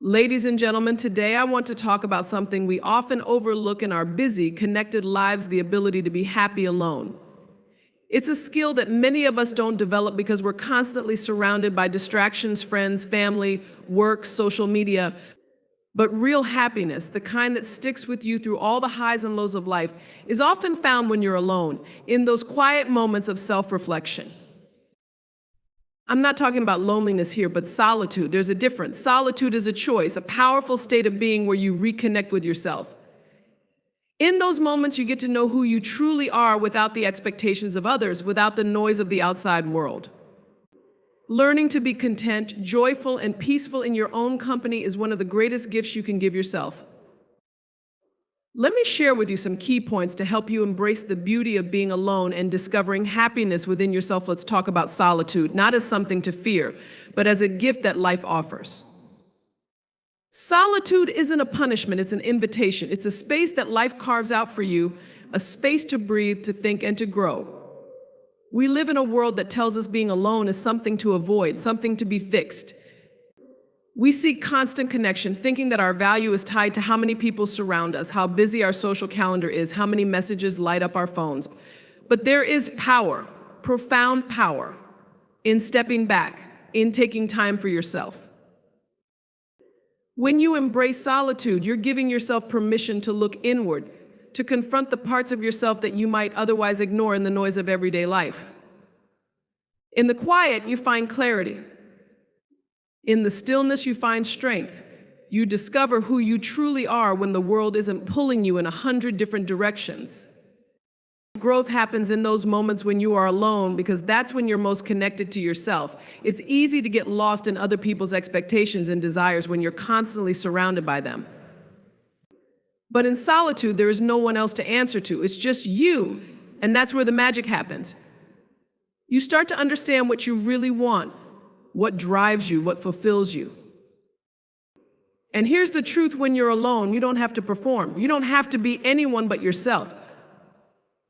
Ladies and gentlemen, today I want to talk about something we often overlook in our busy, connected lives: the ability to be happy alone. It's a skill that many of us don't develop because we're constantly surrounded by distractions, friends, family, work, social media. But real happiness, the kind that sticks with you through all the highs and lows of life, is often found when you're alone, in those quiet moments of self-reflection. I'm not talking about loneliness here, but solitude. There's a difference. Solitude is a choice, a powerful state of being where you reconnect with yourself. In those moments, you get to know who you truly are without the expectations of others, without the noise of the outside world. Learning to be content, joyful, and peaceful in your own company is one of the greatest gifts you can give yourself. Let me share with you some key points to help you embrace the beauty of being alone and discovering happiness within yourself. Let's talk about solitude, not as something to fear, but as a gift that life offers. Solitude isn't a punishment, it's an invitation. It's a space that life carves out for you, a space to breathe, to think, and to grow. We live in a world that tells us being alone is something to avoid, something to be fixed. We seek constant connection, thinking that our value is tied to how many people surround us, how busy our social calendar is, how many messages light up our phones. But there is power, profound power, in stepping back, in taking time for yourself. When you embrace solitude, you're giving yourself permission to look inward, to confront the parts of yourself that you might otherwise ignore in the noise of everyday life. In the quiet, you find clarity. In the stillness, you find strength. You discover who you truly are when the world isn't pulling you in 100 different directions. Growth happens in those moments when you are alone, because that's when you're most connected to yourself. It's easy to get lost in other people's expectations and desires when you're constantly surrounded by them. But in solitude, there is no one else to answer to. It's just you, and that's where the magic happens. You start to understand what you really want, what drives you, what fulfills you. And here's the truth: when you're alone, you don't have to perform. You don't have to be anyone but yourself.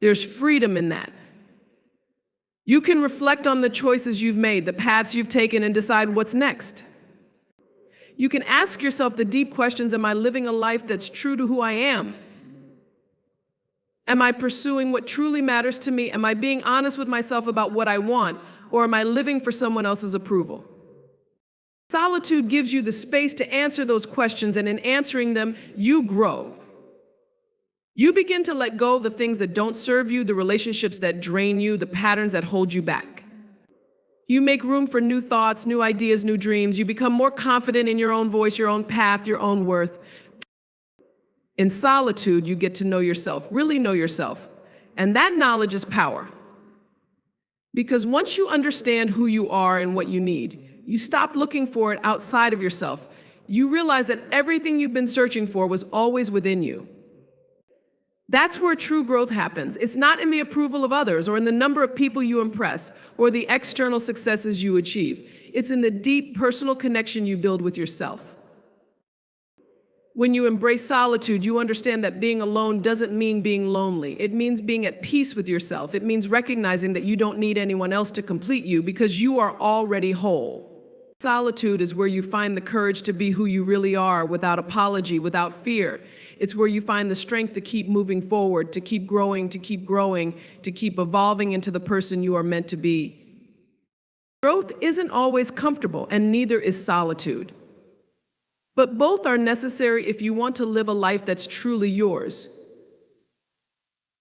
There's freedom in that. You can reflect on the choices you've made, the paths you've taken, and decide what's next. You can ask yourself the deep questions: am I living a life that's true to who I am? Am I pursuing what truly matters to me? Am I being honest with myself about what I want? Or am I living for someone else's approval? Solitude gives you the space to answer those questions, and in answering them, you grow. You begin to let go of the things that don't serve you, the relationships that drain you, the patterns that hold you back. You make room for new thoughts, new ideas, new dreams. You become more confident in your own voice, your own path, your own worth. In solitude, you get to know yourself, really know yourself. And that knowledge is power. Because once you understand who you are and what you need, you stop looking for it outside of yourself. You realize that everything you've been searching for was always within you. That's where true growth happens. It's not in the approval of others or in the number of people you impress or the external successes you achieve. It's in the deep personal connection you build with yourself. When you embrace solitude, you understand that being alone doesn't mean being lonely. It means being at peace with yourself. It means recognizing that you don't need anyone else to complete you, because you are already whole. Solitude is where you find the courage to be who you really are, without apology, without fear. It's where you find the strength to keep moving forward, to keep growing, to keep evolving into the person you are meant to be. Growth isn't always comfortable, and neither is solitude. But both are necessary if you want to live a life that's truly yours.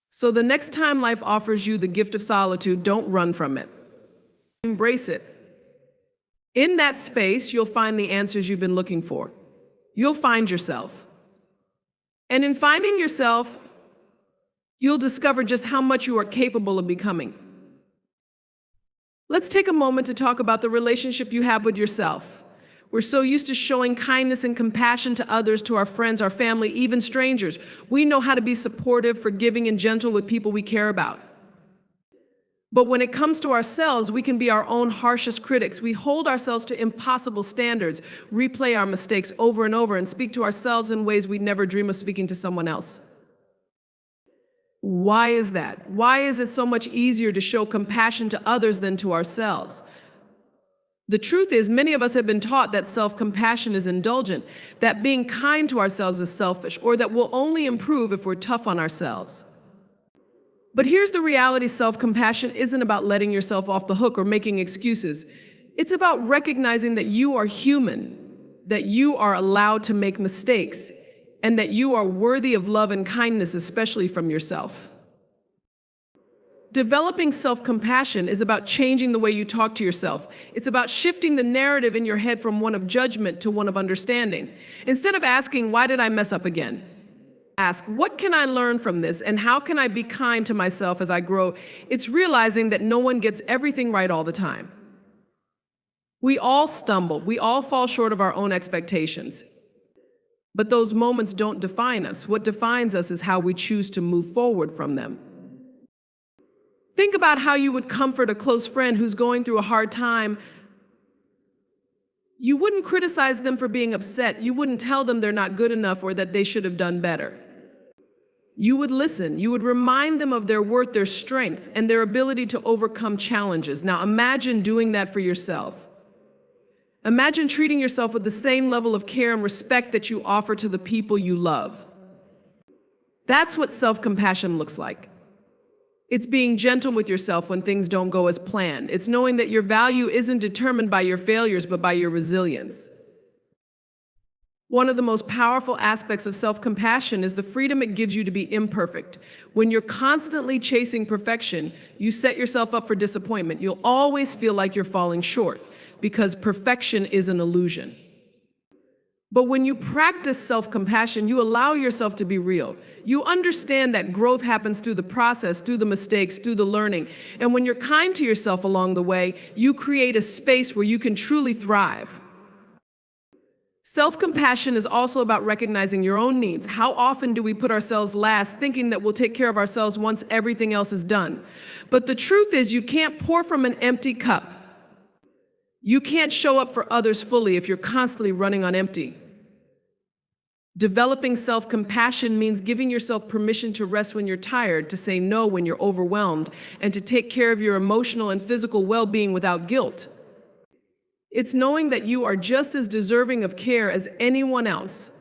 So the next time life offers you the gift of solitude, don't run from it. Embrace it. In that space, you'll find the answers you've been looking for. You'll find yourself. And in finding yourself, you'll discover just how much you are capable of becoming. Let's take a moment to talk about the relationship you have with yourself. We're so used to showing kindness and compassion to others, to our friends, our family, even strangers. We know how to be supportive, forgiving, and gentle with people we care about. But when it comes to ourselves, we can be our own harshest critics. We hold ourselves to impossible standards, replay our mistakes over and over, and speak to ourselves in ways we'd never dream of speaking to someone else. Why is that? Why is it so much easier to show compassion to others than to ourselves? The truth is, many of us have been taught that self-compassion is indulgent, that being kind to ourselves is selfish, or that we'll only improve if we're tough on ourselves. But here's the reality: self-compassion isn't about letting yourself off the hook or making excuses. It's about recognizing that you are human, that you are allowed to make mistakes, and that you are worthy of love and kindness, especially from yourself. Developing self-compassion is about changing the way you talk to yourself. It's about shifting the narrative in your head from one of judgment to one of understanding. Instead of asking, "Why did I mess up again?" ask, "What can I learn from this, and how can I be kind to myself as I grow?" It's realizing that no one gets everything right all the time. We all stumble. We all fall short of our own expectations. But those moments don't define us. What defines us is how we choose to move forward from them. Think about how you would comfort a close friend who's going through a hard time. You wouldn't criticize them for being upset. You wouldn't tell them they're not good enough or that they should have done better. You would listen. You would remind them of their worth, their strength, and their ability to overcome challenges. Now imagine doing that for yourself. Imagine treating yourself with the same level of care and respect that you offer to the people you love. That's what self-compassion looks like. It's being gentle with yourself when things don't go as planned. It's knowing that your value isn't determined by your failures, but by your resilience. One of the most powerful aspects of self-compassion is the freedom it gives you to be imperfect. When you're constantly chasing perfection, you set yourself up for disappointment. You'll always feel like you're falling short, because perfection is an illusion. But when you practice self-compassion, you allow yourself to be real. You understand that growth happens through the process, through the mistakes, through the learning. And when you're kind to yourself along the way, you create a space where you can truly thrive. Self-compassion is also about recognizing your own needs. How often do we put ourselves last, thinking that we'll take care of ourselves once everything else is done? But the truth is, you can't pour from an empty cup. You can't show up for others fully if you're constantly running on empty. Developing self-compassion means giving yourself permission to rest when you're tired, to say no when you're overwhelmed, and to take care of your emotional and physical well-being without guilt. It's knowing that you are just as deserving of care as anyone else.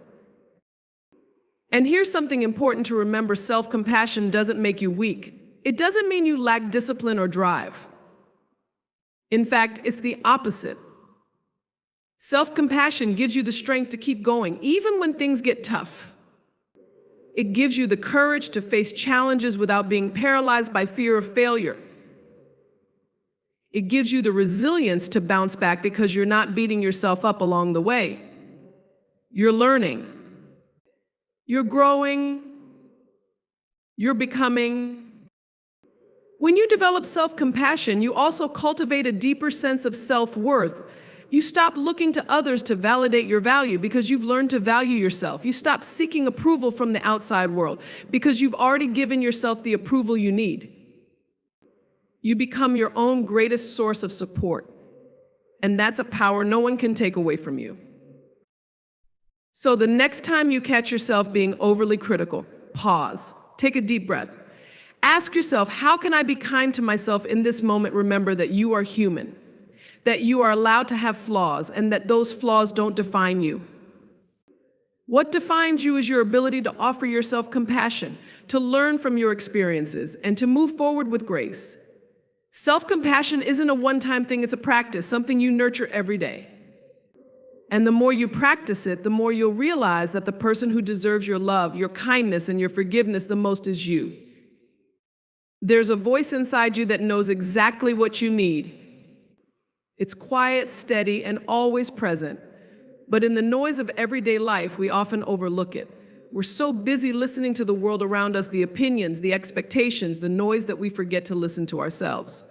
And here's something important to remember: self-compassion doesn't make you weak. It doesn't mean you lack discipline or drive. In fact, it's the opposite. Self-compassion gives you the strength to keep going, even when things get tough. It gives you the courage to face challenges without being paralyzed by fear of failure. It gives you the resilience to bounce back because you're not beating yourself up along the way. You're learning. You're growing. You're becoming. When you develop self-compassion, you also cultivate a deeper sense of self-worth. You stop looking to others to validate your value because you've learned to value yourself. You stop seeking approval from the outside world because you've already given yourself the approval you need. You become your own greatest source of support. And that's a power no one can take away from you. So the next time you catch yourself being overly critical, pause, take a deep breath. Ask yourself, how can I be kind to myself in this moment? Remember that you are human, that you are allowed to have flaws, and that those flaws don't define you. What defines you is your ability to offer yourself compassion, to learn from your experiences, and to move forward with grace. Self-compassion isn't a one-time thing, it's a practice, something you nurture every day. And the more you practice it, the more you'll realize that the person who deserves your love, your kindness, and your forgiveness the most is you. There's a voice inside you that knows exactly what you need. It's quiet, steady, and always present. But in the noise of everyday life, we often overlook it. We're so busy listening to the world around us, the opinions, the expectations, the noise, that we forget to listen to ourselves.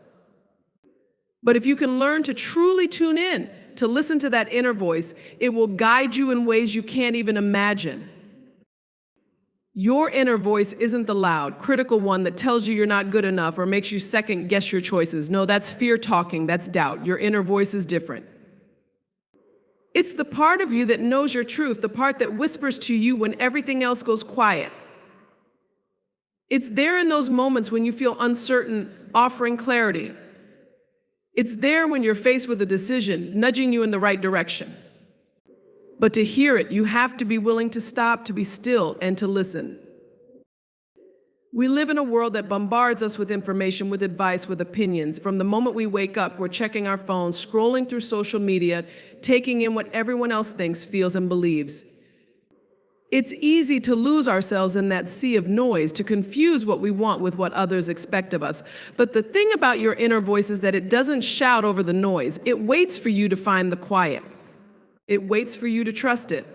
But if you can learn to truly tune in, to listen to that inner voice, it will guide you in ways you can't even imagine. Your inner voice isn't the loud, critical one that tells you you're not good enough or makes you second guess your choices. No, that's fear talking, that's doubt. Your inner voice is different. It's the part of you that knows your truth, the part that whispers to you when everything else goes quiet. It's there in those moments when you feel uncertain, offering clarity. It's there when you're faced with a decision, nudging you in the right direction. But to hear it, you have to be willing to stop, to be still, and to listen. We live in a world that bombards us with information, with advice, with opinions. From the moment we wake up, we're checking our phones, scrolling through social media, taking in what everyone else thinks, feels, and believes. It's easy to lose ourselves in that sea of noise, to confuse what we want with what others expect of us. But the thing about your inner voice is that it doesn't shout over the noise. It waits for you to find the quiet. It waits for you to trust it.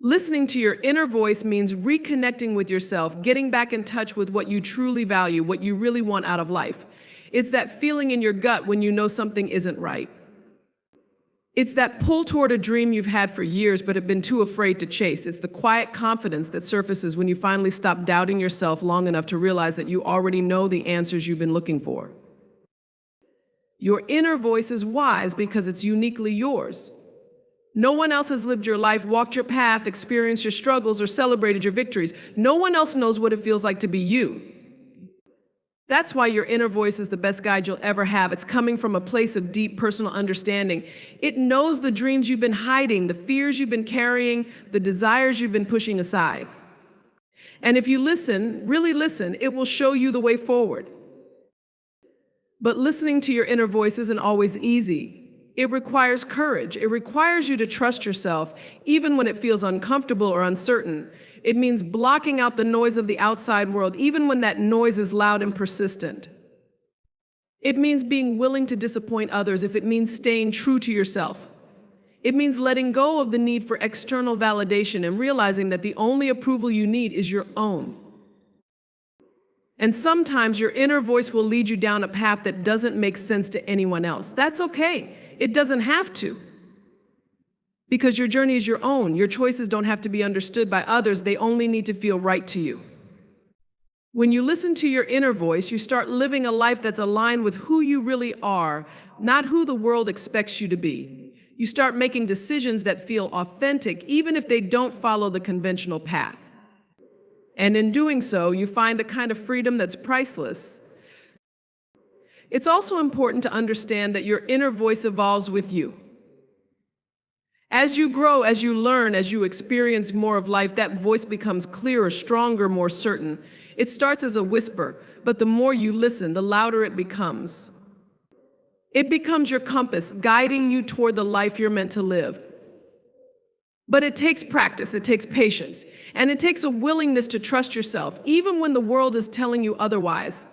Listening to your inner voice means reconnecting with yourself, getting back in touch with what you truly value, what you really want out of life. It's that feeling in your gut when you know something isn't right. It's that pull toward a dream you've had for years but have been too afraid to chase. It's the quiet confidence that surfaces when you finally stop doubting yourself long enough to realize that you already know the answers you've been looking for. Your inner voice is wise because it's uniquely yours. No one else has lived your life, walked your path, experienced your struggles, or celebrated your victories. No one else knows what it feels like to be you. That's why your inner voice is the best guide you'll ever have. It's coming from a place of deep personal understanding. It knows the dreams you've been hiding, the fears you've been carrying, the desires you've been pushing aside. And if you listen, really listen, it will show you the way forward. But listening to your inner voice isn't always easy. It requires courage. It requires you to trust yourself, even when it feels uncomfortable or uncertain. It means blocking out the noise of the outside world, even when that noise is loud and persistent. It means being willing to disappoint others if it means staying true to yourself. It means letting go of the need for external validation and realizing that the only approval you need is your own. And sometimes your inner voice will lead you down a path that doesn't make sense to anyone else. That's okay. It doesn't have to. Because your journey is your own. Your choices don't have to be understood by others. They only need to feel right to you. When you listen to your inner voice, you start living a life that's aligned with who you really are, not who the world expects you to be. You start making decisions that feel authentic, even if they don't follow the conventional path. And in doing so, you find a kind of freedom that's priceless. It's also important to understand that your inner voice evolves with you. As you grow, as you learn, as you experience more of life, that voice becomes clearer, stronger, more certain. It starts as a whisper, but the more you listen, the louder it becomes. It becomes your compass, guiding you toward the life you're meant to live. But it takes practice, it takes patience, and it takes a willingness to trust yourself, even when the world is telling you otherwise.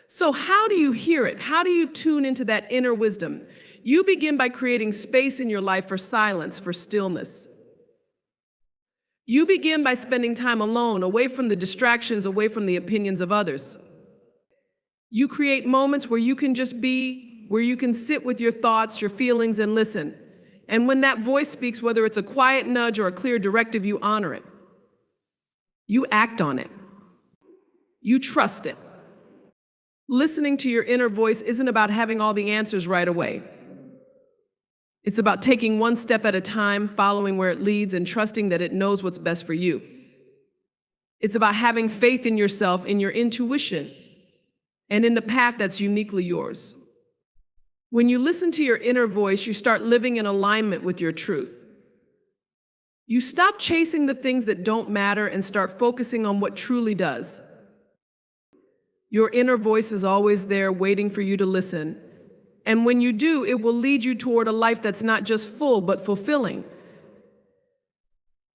So how do you hear it? How do you tune into that inner wisdom? You begin by creating space in your life for silence, for stillness. You begin by spending time alone, away from the distractions, away from the opinions of others. You create moments where you can just be, where you can sit with your thoughts, your feelings, and listen. And when that voice speaks, whether it's a quiet nudge or a clear directive, you honor it. You act on it. You trust it. Listening to your inner voice isn't about having all the answers right away. It's about taking one step at a time, following where it leads, and trusting that it knows what's best for you. It's about having faith in yourself, in your intuition, and in the path that's uniquely yours. When you listen to your inner voice, you start living in alignment with your truth. You stop chasing the things that don't matter and start focusing on what truly does. Your inner voice is always there waiting for you to listen. And when you do, it will lead you toward a life that's not just full, but fulfilling.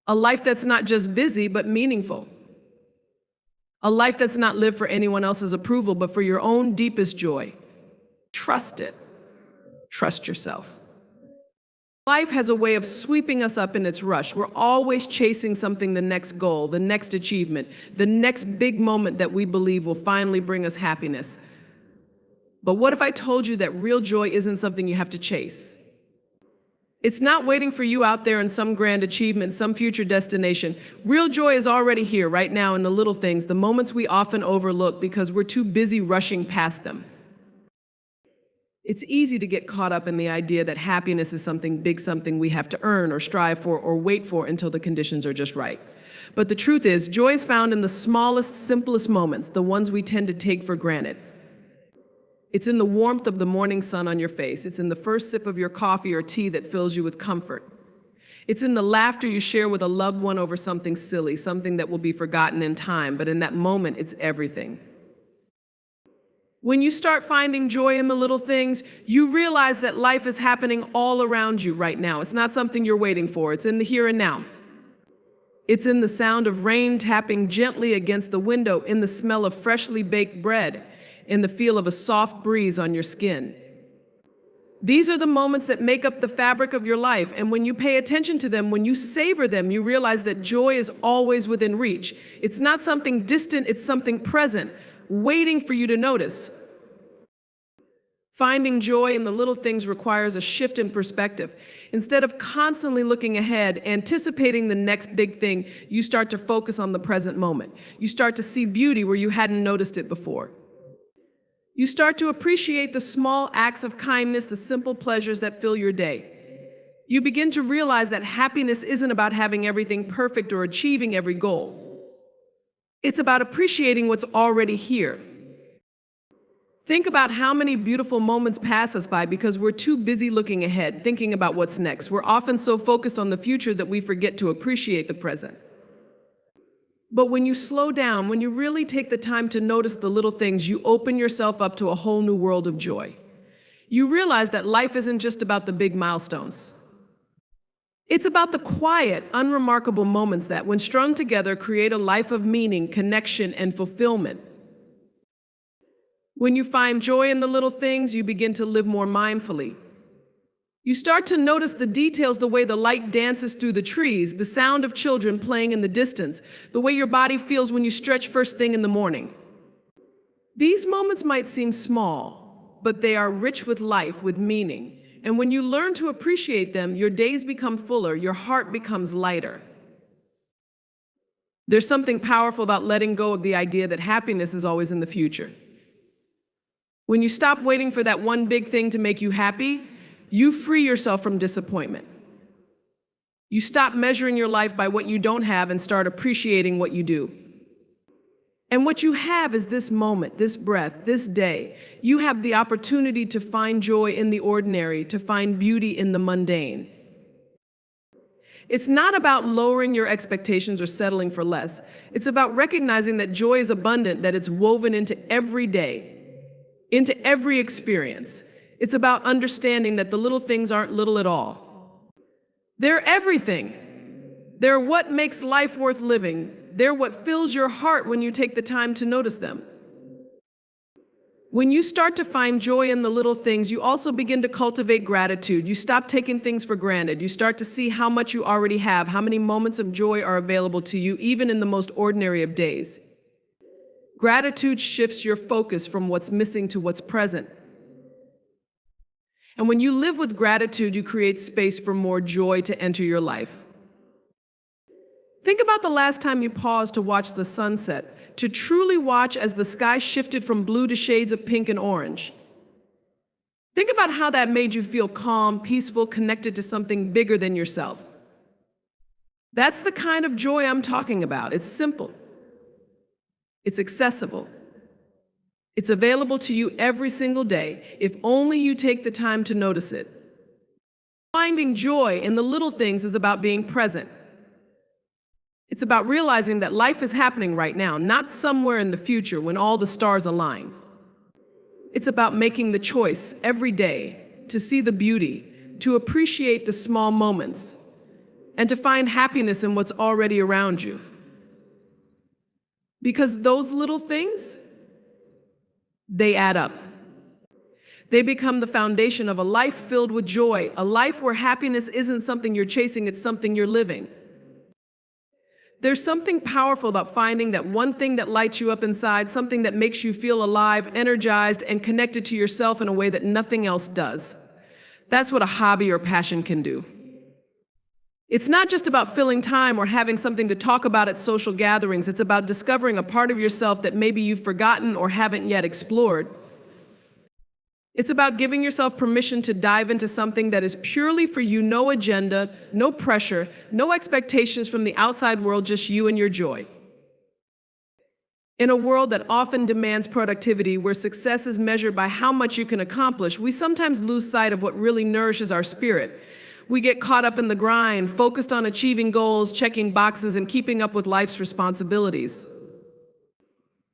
A life that's not just busy, but meaningful. A life that's not lived for anyone else's approval, but for your own deepest joy. Trust it. Trust yourself. Life has a way of sweeping us up in its rush. We're always chasing something, the next goal, the next achievement, the next big moment that we believe will finally bring us happiness. But what if I told you that real joy isn't something you have to chase? It's not waiting for you out there in some grand achievement, some future destination. Real joy is already here right now in the little things, the moments we often overlook because we're too busy rushing past them. It's easy to get caught up in the idea that happiness is something big, something we have to earn or strive for or wait for until the conditions are just right. But the truth is, joy is found in the smallest, simplest moments, the ones we tend to take for granted. It's in the warmth of the morning sun on your face. It's in the first sip of your coffee or tea that fills you with comfort. It's in the laughter you share with a loved one over something silly, something that will be forgotten in time, but in that moment, it's everything. When you start finding joy in the little things, you realize that life is happening all around you right now. It's not something you're waiting for. It's in the here and now. It's in the sound of rain tapping gently against the window, in the smell of freshly baked bread, in the feel of a soft breeze on your skin. These are the moments that make up the fabric of your life, and when you pay attention to them, when you savor them, you realize that joy is always within reach. It's not something distant, it's something present, waiting for you to notice. Finding joy in the little things requires a shift in perspective. Instead of constantly looking ahead, anticipating the next big thing, you start to focus on the present moment. You start to see beauty where you hadn't noticed it before. You start to appreciate the small acts of kindness, the simple pleasures that fill your day. You begin to realize that happiness isn't about having everything perfect or achieving every goal. It's about appreciating what's already here. Think about how many beautiful moments pass us by because we're too busy looking ahead, thinking about what's next. We're often so focused on the future that we forget to appreciate the present. But when you slow down, when you really take the time to notice the little things, you open yourself up to a whole new world of joy. You realize that life isn't just about the big milestones. It's about the quiet, unremarkable moments that, when strung together, create a life of meaning, connection, and fulfillment. When you find joy in the little things, you begin to live more mindfully. You start to notice the details, the way the light dances through the trees, the sound of children playing in the distance, the way your body feels when you stretch first thing in the morning. These moments might seem small, but they are rich with life, with meaning. And when you learn to appreciate them, your days become fuller, your heart becomes lighter. There's something powerful about letting go of the idea that happiness is always in the future. When you stop waiting for that one big thing to make you happy, you free yourself from disappointment. You stop measuring your life by what you don't have and start appreciating what you do. And what you have is this moment, this breath, this day. You have the opportunity to find joy in the ordinary, to find beauty in the mundane. It's not about lowering your expectations or settling for less. It's about recognizing that joy is abundant, that it's woven into every day, into every experience. It's about understanding that the little things aren't little at all. They're everything. They're what makes life worth living. They're what fills your heart when you take the time to notice them. When you start to find joy in the little things, you also begin to cultivate gratitude. You stop taking things for granted. You start to see how much you already have, how many moments of joy are available to you, even in the most ordinary of days. Gratitude shifts your focus from what's missing to what's present. And when you live with gratitude, you create space for more joy to enter your life. Think about the last time you paused to watch the sunset, to truly watch as the sky shifted from blue to shades of pink and orange. Think about how that made you feel calm, peaceful, connected to something bigger than yourself. That's the kind of joy I'm talking about. It's simple. It's accessible. It's available to you every single day, if only you take the time to notice it. Finding joy in the little things is about being present. It's about realizing that life is happening right now, not somewhere in the future when all the stars align. It's about making the choice every day to see the beauty, to appreciate the small moments, and to find happiness in what's already around you. Because those little things, they add up. They become the foundation of a life filled with joy, a life where happiness isn't something you're chasing, it's something you're living. There's something powerful about finding that one thing that lights you up inside, something that makes you feel alive, energized, and connected to yourself in a way that nothing else does. That's what a hobby or passion can do. It's not just about filling time or having something to talk about at social gatherings. It's about discovering a part of yourself that maybe you've forgotten or haven't yet explored. It's about giving yourself permission to dive into something that is purely for you, no agenda, no pressure, no expectations from the outside world, just you and your joy. In a world that often demands productivity, where success is measured by how much you can accomplish, we sometimes lose sight of what really nourishes our spirit. We get caught up in the grind, focused on achieving goals, checking boxes, and keeping up with life's responsibilities.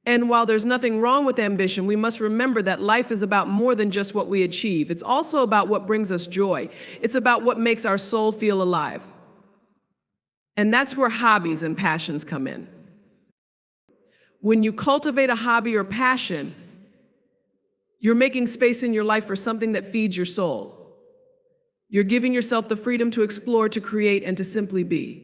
And while there's nothing wrong with ambition, we must remember that life is about more than just what we achieve. It's also about what brings us joy. It's about what makes our soul feel alive. And that's where hobbies and passions come in. When you cultivate a hobby or passion, you're making space in your life for something that feeds your soul. You're giving yourself the freedom to explore, to create, and to simply be.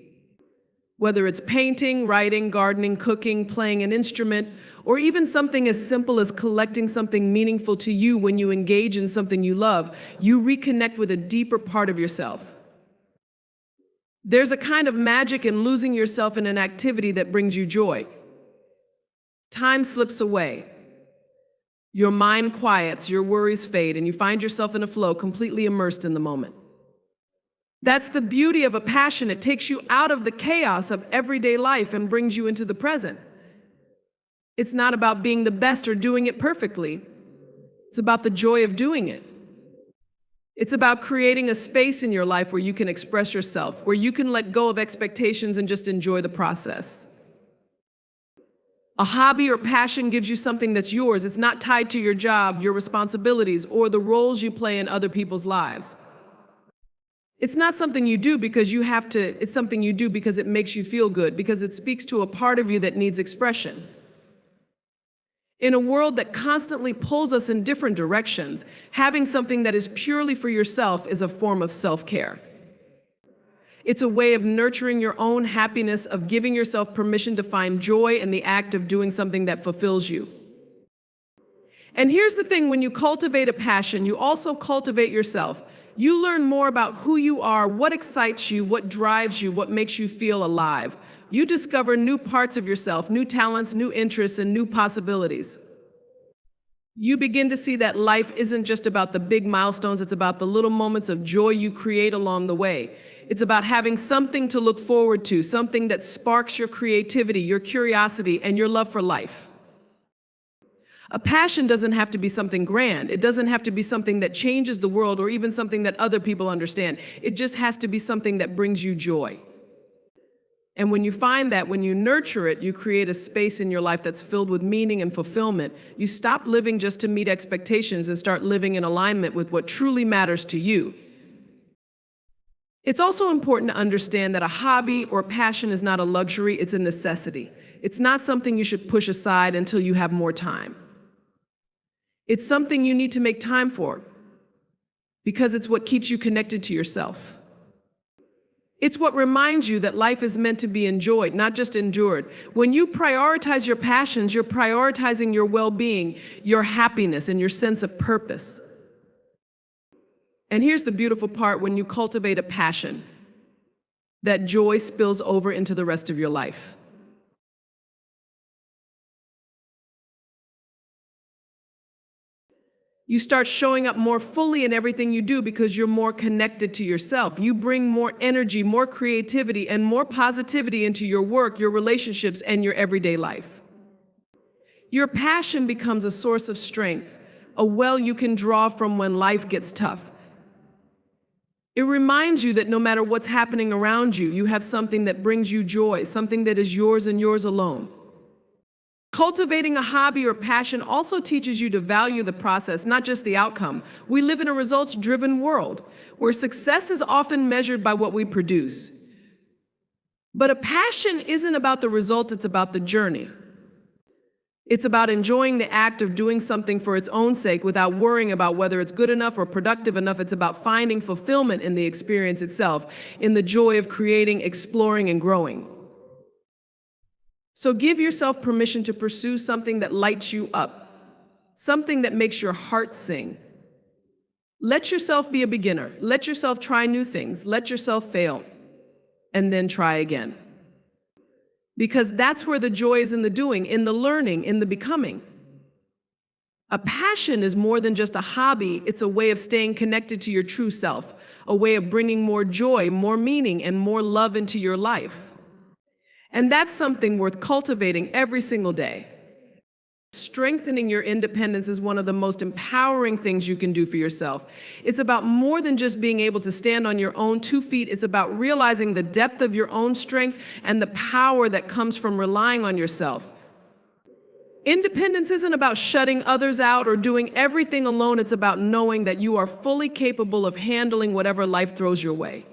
Whether it's painting, writing, gardening, cooking, playing an instrument, or even something as simple as collecting something meaningful to you. When you engage in something you love, you reconnect with a deeper part of yourself. There's a kind of magic in losing yourself in an activity that brings you joy. Time slips away. Your mind quiets, your worries fade, and you find yourself in a flow, completely immersed in the moment. That's the beauty of a passion. It takes you out of the chaos of everyday life and brings you into the present. It's not about being the best or doing it perfectly. It's about the joy of doing it. It's about creating a space in your life where you can express yourself, where you can let go of expectations and just enjoy the process. A hobby or passion gives you something that's yours. It's not tied to your job, your responsibilities, or the roles you play in other people's lives. It's not something you do because you have to, it's something you do because it makes you feel good, because it speaks to a part of you that needs expression. In a world that constantly pulls us in different directions, having something that is purely for yourself is a form of self-care. It's a way of nurturing your own happiness, of giving yourself permission to find joy in the act of doing something that fulfills you. And here's the thing, when you cultivate a passion, you also cultivate yourself. You learn more about who you are, what excites you, what drives you, what makes you feel alive. You discover new parts of yourself, new talents, new interests, and new possibilities. You begin to see that life isn't just about the big milestones, it's about the little moments of joy you create along the way. It's about having something to look forward to, something that sparks your creativity, your curiosity, and your love for life. A passion doesn't have to be something grand. It doesn't have to be something that changes the world or even something that other people understand. It just has to be something that brings you joy. And when you find that, when you nurture it, you create a space in your life that's filled with meaning and fulfillment. You stop living just to meet expectations and start living in alignment with what truly matters to you. It's also important to understand that a hobby or passion is not a luxury, it's a necessity. It's not something you should push aside until you have more time. It's something you need to make time for, because it's what keeps you connected to yourself. It's what reminds you that life is meant to be enjoyed, not just endured. When you prioritize your passions, you're prioritizing your well-being, your happiness, and your sense of purpose. And here's the beautiful part: when you cultivate a passion, that joy spills over into the rest of your life. You start showing up more fully in everything you do because you're more connected to yourself. You bring more energy, more creativity, and more positivity into your work, your relationships, and your everyday life. Your passion becomes a source of strength, a well you can draw from when life gets tough. It reminds you that no matter what's happening around you, you have something that brings you joy, something that is yours and yours alone. Cultivating a hobby or passion also teaches you to value the process, not just the outcome. We live in a results-driven world where success is often measured by what we produce. But a passion isn't about the result, it's about the journey. It's about enjoying the act of doing something for its own sake without worrying about whether it's good enough or productive enough. It's about finding fulfillment in the experience itself, in the joy of creating, exploring, and growing. So give yourself permission to pursue something that lights you up, something that makes your heart sing. Let yourself be a beginner. Let yourself try new things. Let yourself fail, and then try again. Because that's where the joy is, in the doing, in the learning, in the becoming. A passion is more than just a hobby. It's a way of staying connected to your true self, a way of bringing more joy, more meaning, and more love into your life. And that's something worth cultivating every single day. Strengthening your independence is one of the most empowering things you can do for yourself. It's about more than just being able to stand on your own 2 feet. It's about realizing the depth of your own strength and the power that comes from relying on yourself. Independence isn't about shutting others out or doing everything alone. It's about knowing that you are fully capable of handling whatever life throws your way.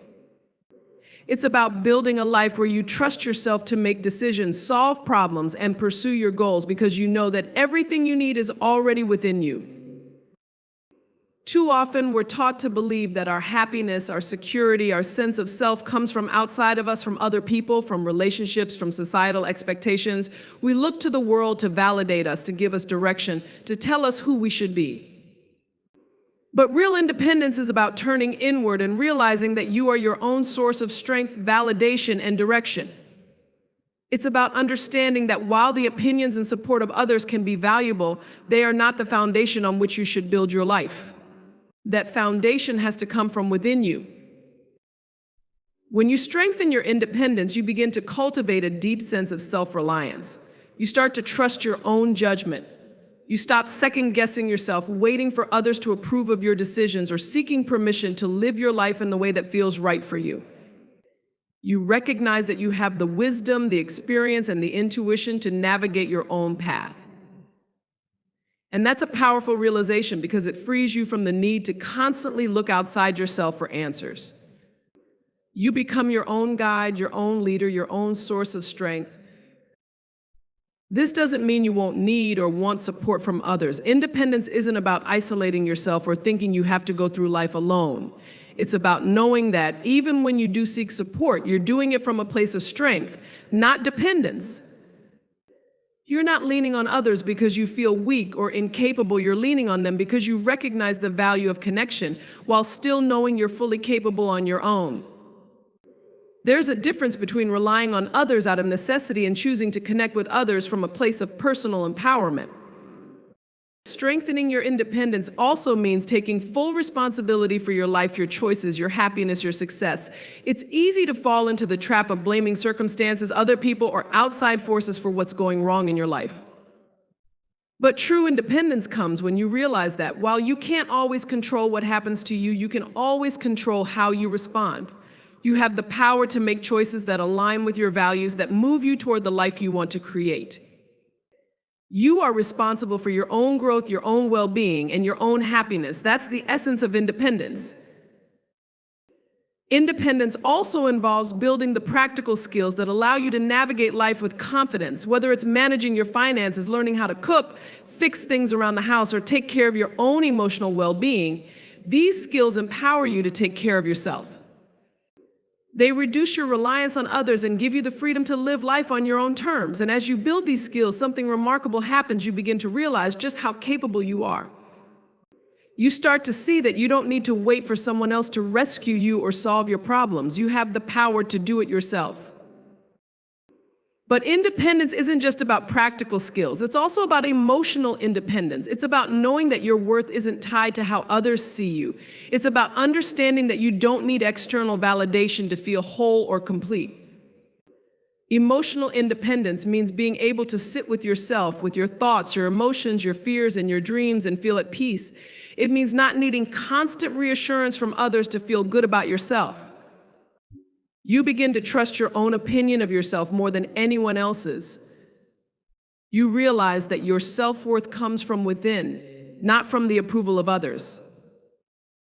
It's about building a life where you trust yourself to make decisions, solve problems, and pursue your goals because you know that everything you need is already within you. Too often, we're taught to believe that our happiness, our security, our sense of self comes from outside of us, from other people, from relationships, from societal expectations. We look to the world to validate us, to give us direction, to tell us who we should be. But real independence is about turning inward and realizing that you are your own source of strength, validation, and direction. It's about understanding that while the opinions and support of others can be valuable, they are not the foundation on which you should build your life. That foundation has to come from within you. When you strengthen your independence, you begin to cultivate a deep sense of self-reliance. You start to trust your own judgment. You stop second-guessing yourself, waiting for others to approve of your decisions, or seeking permission to live your life in the way that feels right for you. You recognize that you have the wisdom, the experience, and the intuition to navigate your own path. And that's a powerful realization because it frees you from the need to constantly look outside yourself for answers. You become your own guide, your own leader, your own source of strength. This doesn't mean you won't need or want support from others. Independence isn't about isolating yourself or thinking you have to go through life alone. It's about knowing that even when you do seek support, you're doing it from a place of strength, not dependence. You're not leaning on others because you feel weak or incapable. You're leaning on them because you recognize the value of connection while still knowing you're fully capable on your own. There's a difference between relying on others out of necessity and choosing to connect with others from a place of personal empowerment. Strengthening your independence also means taking full responsibility for your life, your choices, your happiness, your success. It's easy to fall into the trap of blaming circumstances, other people, or outside forces for what's going wrong in your life. But true independence comes when you realize that while you can't always control what happens to you, you can always control how you respond. You have the power to make choices that align with your values, that move you toward the life you want to create. You are responsible for your own growth, your own well-being, and your own happiness. That's the essence of independence. Independence also involves building the practical skills that allow you to navigate life with confidence, whether it's managing your finances, learning how to cook, fix things around the house, or take care of your own emotional well-being. These skills empower you to take care of yourself. They reduce your reliance on others and give you the freedom to live life on your own terms. And as you build these skills, something remarkable happens. You begin to realize just how capable you are. You start to see that you don't need to wait for someone else to rescue you or solve your problems. You have the power to do it yourself. But independence isn't just about practical skills. It's also about emotional independence. It's about knowing that your worth isn't tied to how others see you. It's about understanding that you don't need external validation to feel whole or complete. Emotional independence means being able to sit with yourself, with your thoughts, your emotions, your fears, and your dreams and feel at peace. It means not needing constant reassurance from others to feel good about yourself. You begin to trust your own opinion of yourself more than anyone else's. You realize that your self-worth comes from within, not from the approval of others.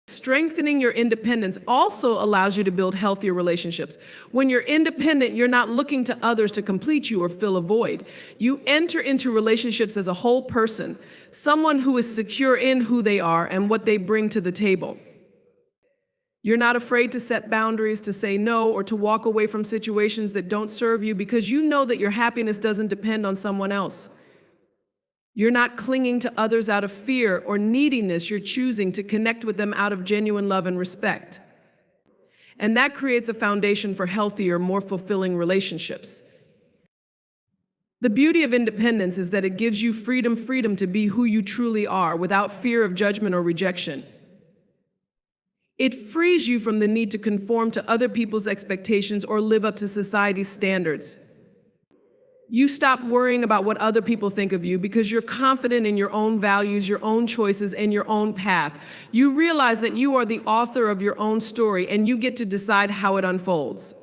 Strengthening your independence also allows you to build healthier relationships. When you're independent, you're not looking to others to complete you or fill a void. You enter into relationships as a whole person, someone who is secure in who they are and what they bring to the table. You're not afraid to set boundaries, to say no, or to walk away from situations that don't serve you because you know that your happiness doesn't depend on someone else. You're not clinging to others out of fear or neediness. You're choosing to connect with them out of genuine love and respect. And that creates a foundation for healthier, more fulfilling relationships. The beauty of independence is that it gives you freedom to be who you truly are without fear of judgment or rejection. It frees you from the need to conform to other people's expectations or live up to society's standards. You stop worrying about what other people think of you because you're confident in your own values, your own choices, and your own path. You realize that you are the author of your own story and you get to decide how it unfolds.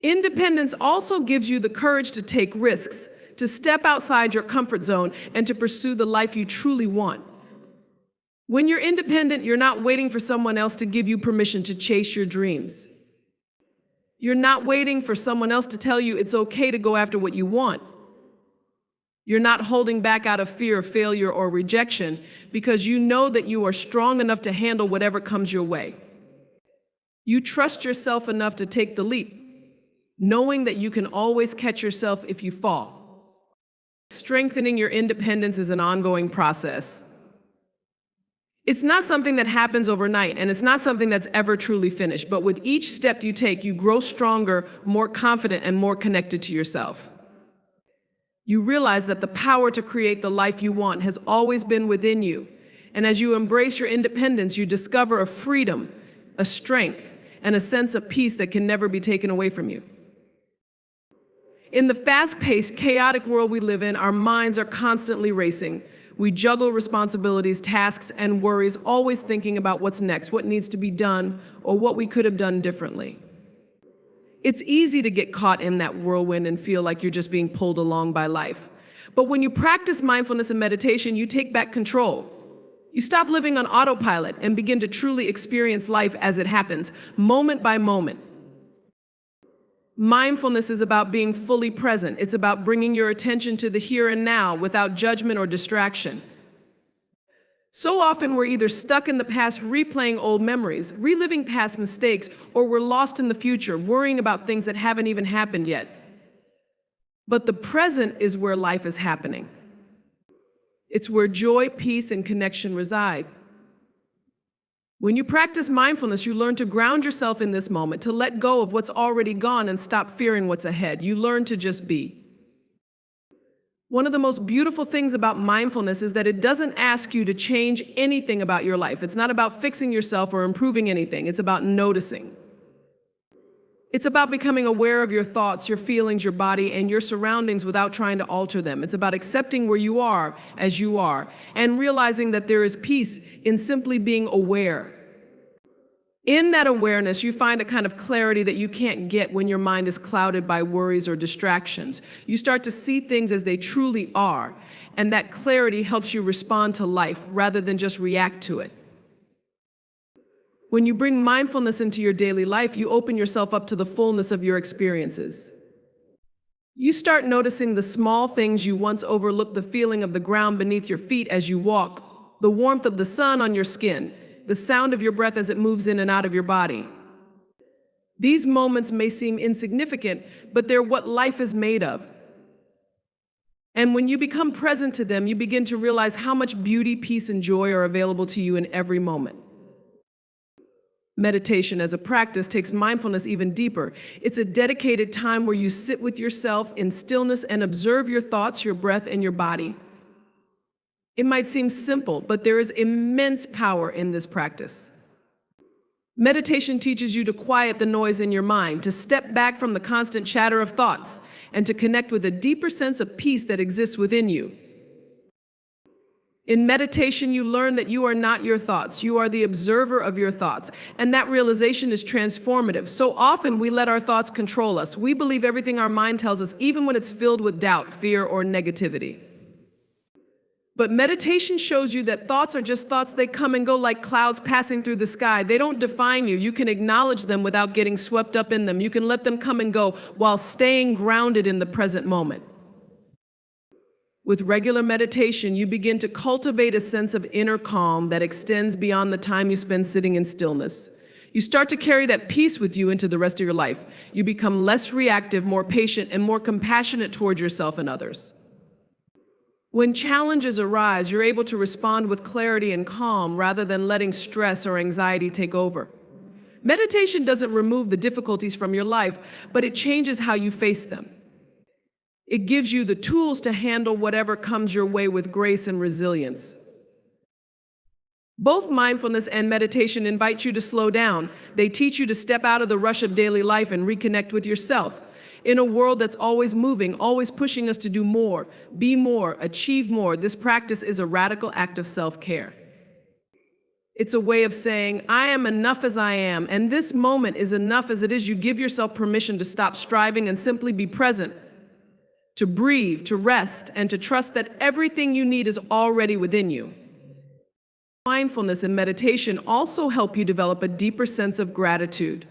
Independence also gives you the courage to take risks, to step outside your comfort zone, and to pursue the life you truly want. When you're independent, you're not waiting for someone else to give you permission to chase your dreams. You're not waiting for someone else to tell you it's okay to go after what you want. You're not holding back out of fear of failure or rejection because you know that you are strong enough to handle whatever comes your way. You trust yourself enough to take the leap, knowing that you can always catch yourself if you fall. Strengthening your independence is an ongoing process. It's not something that happens overnight, and it's not something that's ever truly finished. But with each step you take, you grow stronger, more confident, and more connected to yourself. You realize that the power to create the life you want has always been within you. And as you embrace your independence, you discover a freedom, a strength, and a sense of peace that can never be taken away from you. In the fast-paced, chaotic world we live in, our minds are constantly racing. We juggle responsibilities, tasks, and worries, always thinking about what's next, what needs to be done, or what we could have done differently. It's easy to get caught in that whirlwind and feel like you're just being pulled along by life. But when you practice mindfulness and meditation, you take back control. You stop living on autopilot and begin to truly experience life as it happens, moment by moment. Mindfulness is about being fully present. It's about bringing your attention to the here and now without judgment or distraction. So often we're either stuck in the past replaying old memories, reliving past mistakes, or we're lost in the future worrying about things that haven't even happened yet. But the present is where life is happening. It's where joy, peace, and connection reside. When you practice mindfulness, you learn to ground yourself in this moment, to let go of what's already gone and stop fearing what's ahead. You learn to just be. One of the most beautiful things about mindfulness is that it doesn't ask you to change anything about your life. It's not about fixing yourself or improving anything. It's about noticing. It's about becoming aware of your thoughts, your feelings, your body, and your surroundings without trying to alter them. It's about accepting where you are as you are and realizing that there is peace in simply being aware. In that awareness, you find a kind of clarity that you can't get when your mind is clouded by worries or distractions. You start to see things as they truly are, and that clarity helps you respond to life rather than just react to it. When you bring mindfulness into your daily life, you open yourself up to the fullness of your experiences. You start noticing the small things you once overlooked, the feeling of the ground beneath your feet as you walk, the warmth of the sun on your skin, the sound of your breath as it moves in and out of your body. These moments may seem insignificant, but they're what life is made of. And when you become present to them, you begin to realize how much beauty, peace, and joy are available to you in every moment. Meditation as a practice takes mindfulness even deeper. It's a dedicated time where you sit with yourself in stillness and observe your thoughts, your breath, and your body. It might seem simple, but there is immense power in this practice. Meditation teaches you to quiet the noise in your mind, to step back from the constant chatter of thoughts, and to connect with a deeper sense of peace that exists within you. In meditation, you learn that you are not your thoughts. You are the observer of your thoughts, and that realization is transformative. So often we let our thoughts control us. We believe everything our mind tells us, even when it's filled with doubt, fear, or negativity. But meditation shows you that thoughts are just thoughts. They come and go like clouds passing through the sky. They don't define you. You can acknowledge them without getting swept up in them. You can let them come and go while staying grounded in the present moment. With regular meditation, you begin to cultivate a sense of inner calm that extends beyond the time you spend sitting in stillness. You start to carry that peace with you into the rest of your life. You become less reactive, more patient, and more compassionate toward yourself and others. When challenges arise, you're able to respond with clarity and calm rather than letting stress or anxiety take over. Meditation doesn't remove the difficulties from your life, but it changes how you face them. It gives you the tools to handle whatever comes your way with grace and resilience. Both mindfulness and meditation invite you to slow down. They teach you to step out of the rush of daily life and reconnect with yourself. In a world that's always moving, always pushing us to do more, be more, achieve more, this practice is a radical act of self-care. It's a way of saying, I am enough as I am, and this moment is enough as it is. You give yourself permission to stop striving and simply be present, to breathe, to rest, and to trust that everything you need is already within you. Mindfulness and meditation also help you develop a deeper sense of gratitude.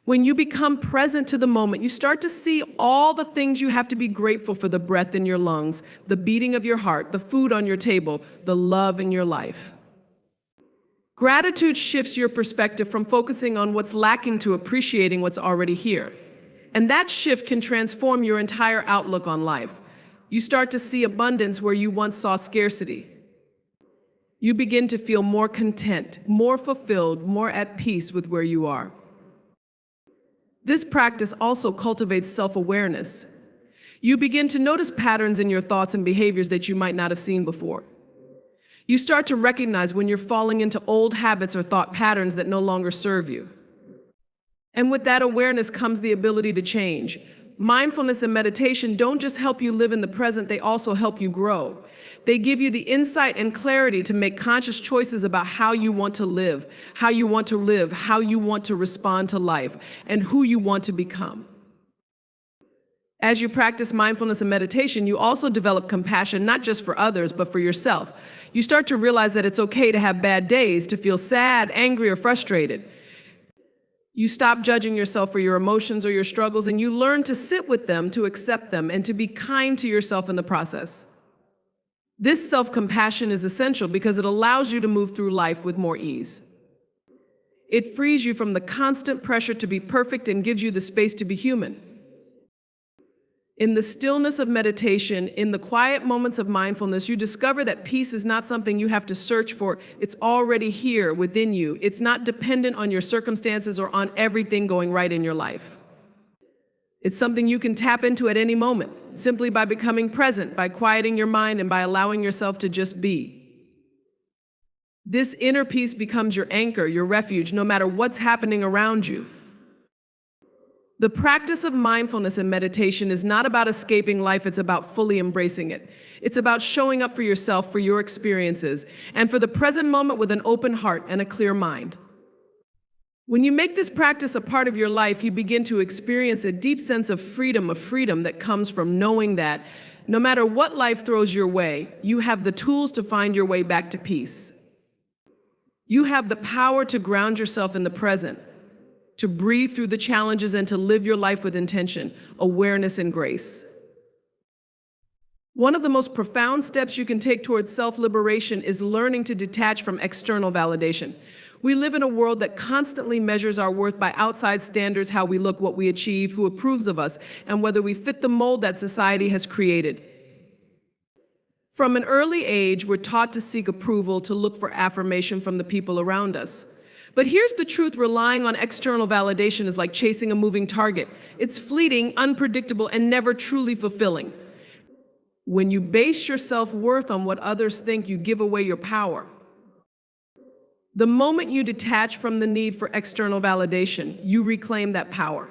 When you become present to the moment, you start to see all the things you have to be grateful for: the breath in your lungs, the beating of your heart, the food on your table, the love in your life. Gratitude shifts your perspective from focusing on what's lacking to appreciating what's already here. And that shift can transform your entire outlook on life. You start to see abundance where you once saw scarcity. You begin to feel more content, more fulfilled, more at peace with where you are. This practice also cultivates self-awareness. You begin to notice patterns in your thoughts and behaviors that you might not have seen before. You start to recognize when you're falling into old habits or thought patterns that no longer serve you. And with that awareness comes the ability to change. Mindfulness and meditation don't just help you live in the present, they also help you grow. They give you the insight and clarity to make conscious choices about how you want to live, how you want to live, how you want to respond to life, and who you want to become. As you practice mindfulness and meditation, you also develop compassion, not just for others, but for yourself. You start to realize that it's okay to have bad days, to feel sad, angry, or frustrated. You stop judging yourself for your emotions or your struggles, and you learn to sit with them, to accept them, and to be kind to yourself in the process. This self-compassion is essential because it allows you to move through life with more ease. It frees you from the constant pressure to be perfect and gives you the space to be human. In the stillness of meditation, in the quiet moments of mindfulness, you discover that peace is not something you have to search for. It's already here within you. It's not dependent on your circumstances or on everything going right in your life. It's something you can tap into at any moment, simply by becoming present, by quieting your mind, and by allowing yourself to just be. This inner peace becomes your anchor, your refuge, no matter what's happening around you. The practice of mindfulness and meditation is not about escaping life, it's about fully embracing it. It's about showing up for yourself, for your experiences, and for the present moment with an open heart and a clear mind. When you make this practice a part of your life, you begin to experience a deep sense of freedom that comes from knowing that no matter what life throws your way, you have the tools to find your way back to peace. You have the power to ground yourself in the present, to breathe through the challenges, and to live your life with intention, awareness, and grace. One of the most profound steps you can take towards self-liberation is learning to detach from external validation. We live in a world that constantly measures our worth by outside standards: how we look, what we achieve, who approves of us, and whether we fit the mold that society has created. From an early age, we're taught to seek approval, to look for affirmation from the people around us. But here's the truth: relying on external validation is like chasing a moving target. It's fleeting, unpredictable, and never truly fulfilling. When you base your self-worth on what others think, you give away your power. The moment you detach from the need for external validation, you reclaim that power.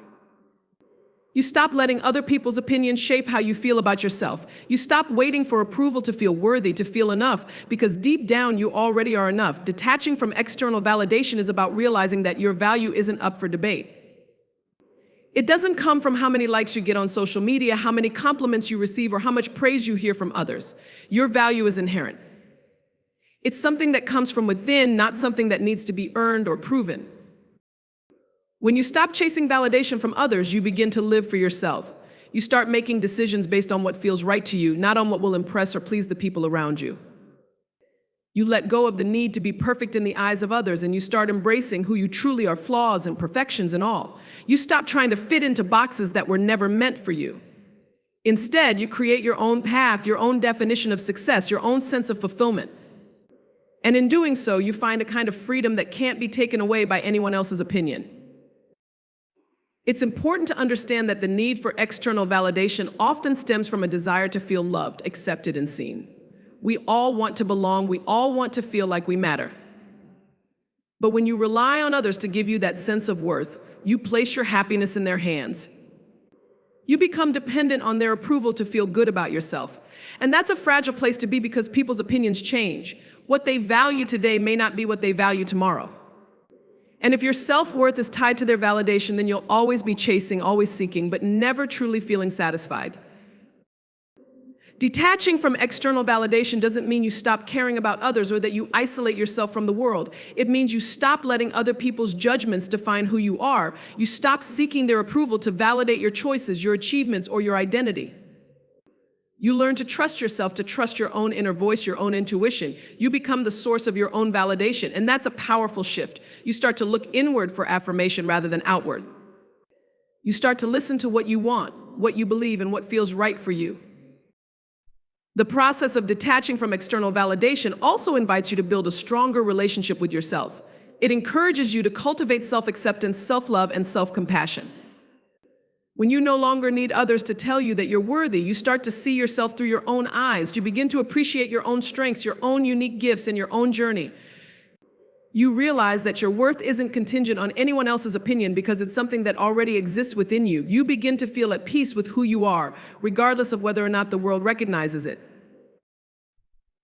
You stop letting other people's opinions shape how you feel about yourself. You stop waiting for approval to feel worthy, to feel enough, because deep down you already are enough. Detaching from external validation is about realizing that your value isn't up for debate. It doesn't come from how many likes you get on social media, how many compliments you receive, or how much praise you hear from others. Your value is inherent. It's something that comes from within, not something that needs to be earned or proven. When you stop chasing validation from others, you begin to live for yourself. You start making decisions based on what feels right to you, not on what will impress or please the people around you. You let go of the need to be perfect in the eyes of others, and you start embracing who you truly are, flaws and imperfections and all. You stop trying to fit into boxes that were never meant for you. Instead, you create your own path, your own definition of success, your own sense of fulfillment. And in doing so, you find a kind of freedom that can't be taken away by anyone else's opinion. It's important to understand that the need for external validation often stems from a desire to feel loved, accepted, and seen. We all want to belong. We all want to feel like we matter. But when you rely on others to give you that sense of worth, you place your happiness in their hands. You become dependent on their approval to feel good about yourself. And that's a fragile place to be because people's opinions change. What they value today may not be what they value tomorrow. And if your self-worth is tied to their validation, then you'll always be chasing, always seeking, but never truly feeling satisfied. Detaching from external validation doesn't mean you stop caring about others or that you isolate yourself from the world. It means you stop letting other people's judgments define who you are. You stop seeking their approval to validate your choices, your achievements, or your identity. You learn to trust yourself, to trust your own inner voice, your own intuition. You become the source of your own validation, and that's a powerful shift. You start to look inward for affirmation rather than outward. You start to listen to what you want, what you believe, and what feels right for you. The process of detaching from external validation also invites you to build a stronger relationship with yourself. It encourages you to cultivate self-acceptance, self-love, and self-compassion. When you no longer need others to tell you that you're worthy, you start to see yourself through your own eyes. You begin to appreciate your own strengths, your own unique gifts, and your own journey. You realize that your worth isn't contingent on anyone else's opinion because it's something that already exists within you. You begin to feel at peace with who you are, regardless of whether or not the world recognizes it.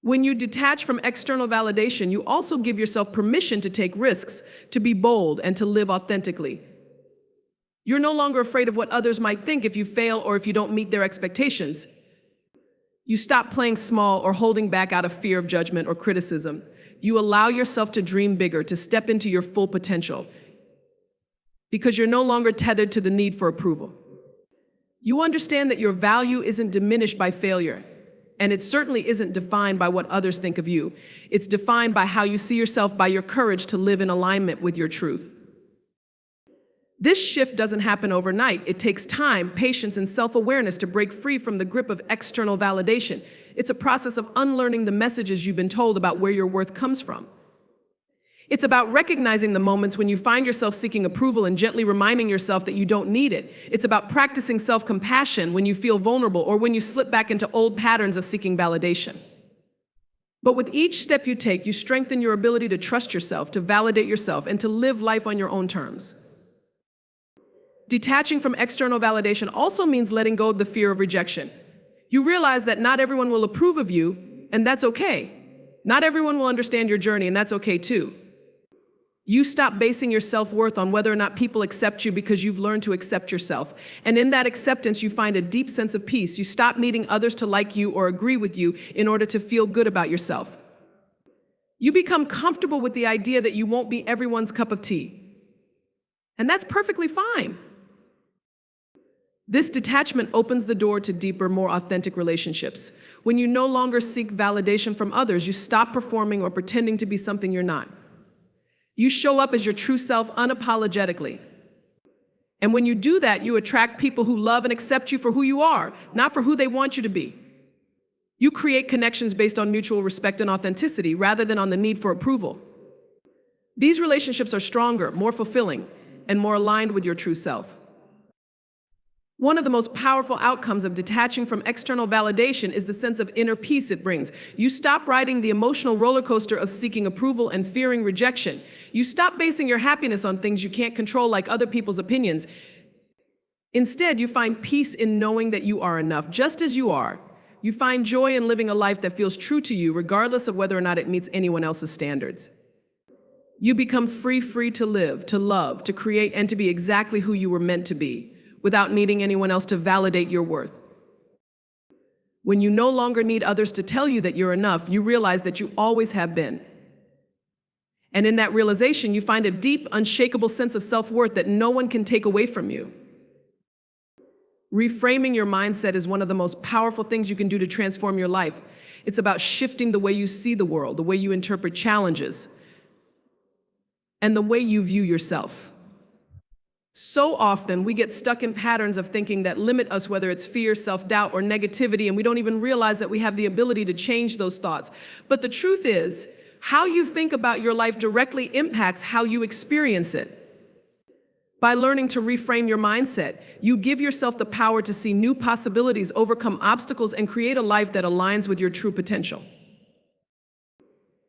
When you detach from external validation, you also give yourself permission to take risks, to be bold, and to live authentically. You're no longer afraid of what others might think if you fail or if you don't meet their expectations. You stop playing small or holding back out of fear of judgment or criticism. You allow yourself to dream bigger, to step into your full potential, because you're no longer tethered to the need for approval. You understand that your value isn't diminished by failure, and it certainly isn't defined by what others think of you. It's defined by how you see yourself, by your courage to live in alignment with your truth. This shift doesn't happen overnight. It takes time, patience, and self-awareness to break free from the grip of external validation. It's a process of unlearning the messages you've been told about where your worth comes from. It's about recognizing the moments when you find yourself seeking approval and gently reminding yourself that you don't need it. It's about practicing self-compassion when you feel vulnerable or when you slip back into old patterns of seeking validation. But with each step you take, you strengthen your ability to trust yourself, to validate yourself, and to live life on your own terms. Detaching from external validation also means letting go of the fear of rejection. You realize that not everyone will approve of you, and that's okay. Not everyone will understand your journey, and that's okay too. You stop basing your self-worth on whether or not people accept you because you've learned to accept yourself. And in that acceptance, you find a deep sense of peace. You stop needing others to like you or agree with you in order to feel good about yourself. You become comfortable with the idea that you won't be everyone's cup of tea. And that's perfectly fine. This detachment opens the door to deeper, more authentic relationships. When you no longer seek validation from others, you stop performing or pretending to be something you're not. You show up as your true self unapologetically. And when you do that, you attract people who love and accept you for who you are, not for who they want you to be. You create connections based on mutual respect and authenticity rather than on the need for approval. These relationships are stronger, more fulfilling, and more aligned with your true self. One of the most powerful outcomes of detaching from external validation is the sense of inner peace it brings. You stop riding the emotional roller coaster of seeking approval and fearing rejection. You stop basing your happiness on things you can't control, like other people's opinions. Instead, you find peace in knowing that you are enough, just as you are. You find joy in living a life that feels true to you, regardless of whether or not it meets anyone else's standards. You become free to live, to love, to create, and to be exactly who you were meant to be, without needing anyone else to validate your worth. When you no longer need others to tell you that you're enough, you realize that you always have been. And in that realization, you find a deep, unshakable sense of self-worth that no one can take away from you. Reframing your mindset is one of the most powerful things you can do to transform your life. It's about shifting the way you see the world, the way you interpret challenges, and the way you view yourself. So often, we get stuck in patterns of thinking that limit us, whether it's fear, self-doubt, or negativity, and we don't even realize that we have the ability to change those thoughts. But the truth is, how you think about your life directly impacts how you experience it. By learning to reframe your mindset, you give yourself the power to see new possibilities, overcome obstacles, and create a life that aligns with your true potential.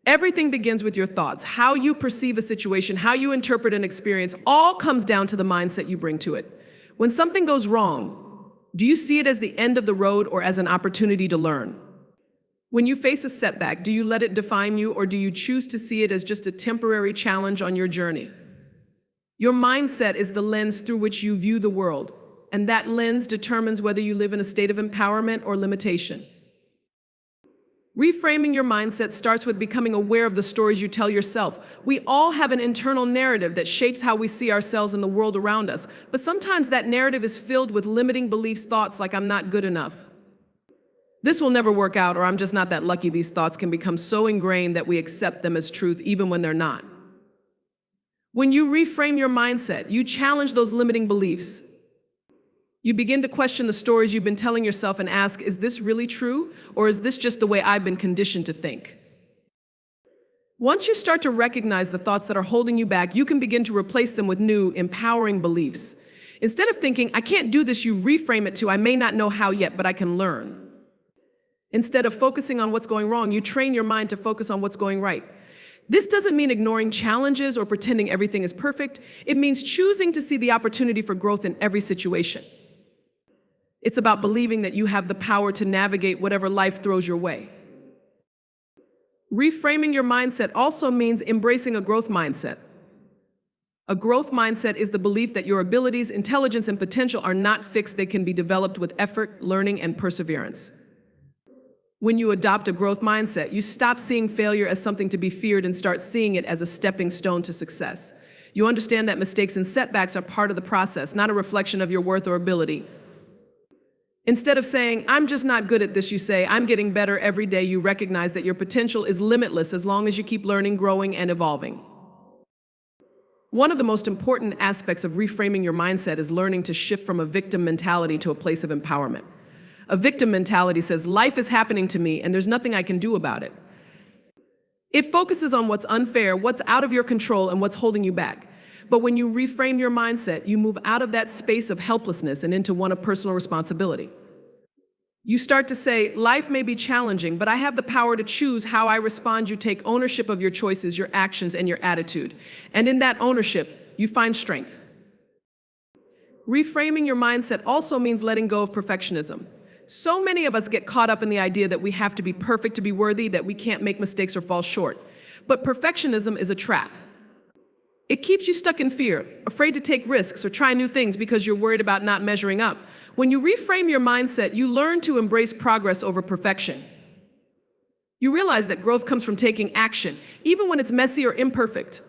Everything begins with your thoughts. How you perceive a situation, how you interpret an experience, all comes down to the mindset you bring to it. When something goes wrong, Do you see it as the end of the road or as an opportunity to learn? When you face a setback, do you let it define you or do you choose to see it as just a temporary challenge on your journey? Your mindset is the lens through which you view the world, and that lens determines whether you live in a state of empowerment or limitation. Reframing your mindset starts with becoming aware of the stories you tell yourself. We all have an internal narrative that shapes how we see ourselves and the world around us, but sometimes that narrative is filled with limiting beliefs, thoughts like "I'm not good enough." "This will never work out," or "I'm just not that lucky." These thoughts can become so ingrained that we accept them as truth even when they're not. When you reframe your mindset, you challenge those limiting beliefs. You begin to question the stories you've been telling yourself and ask, is this really true? Or is this just the way I've been conditioned to think? Once you start to recognize the thoughts that are holding you back, you can begin to replace them with new, empowering beliefs. Instead of thinking, "I can't do this," you reframe it to, "I may not know how yet, but I can learn." Instead of focusing on what's going wrong, you train your mind to focus on what's going right. This doesn't mean ignoring challenges or pretending everything is perfect. It means choosing to see the opportunity for growth in every situation. It's about believing that you have the power to navigate whatever life throws your way. Reframing your mindset also means embracing a growth mindset. A growth mindset is the belief that your abilities, intelligence, and potential are not fixed. They can be developed with effort, learning, and perseverance. When you adopt a growth mindset, you stop seeing failure as something to be feared and start seeing it as a stepping stone to success. You understand that mistakes and setbacks are part of the process, not a reflection of your worth or ability. Instead of saying, "I'm just not good at this," you say, "I'm getting better every day." You recognize that your potential is limitless as long as you keep learning, growing, and evolving. One of the most important aspects of reframing your mindset is learning to shift from a victim mentality to a place of empowerment. A victim mentality says, "Life is happening to me and there's nothing I can do about it." It focuses on what's unfair, what's out of your control, and what's holding you back. But when you reframe your mindset, you move out of that space of helplessness and into one of personal responsibility. You start to say, "Life may be challenging, but I have the power to choose how I respond." You take ownership of your choices, your actions, and your attitude. And in that ownership, you find strength. Reframing your mindset also means letting go of perfectionism. So many of us get caught up in the idea that we have to be perfect to be worthy, that we can't make mistakes or fall short. But perfectionism is a trap. It keeps you stuck in fear, afraid to take risks or try new things because you're worried about not measuring up. When you reframe your mindset, you learn to embrace progress over perfection. You realize that growth comes from taking action, even when it's messy or imperfect.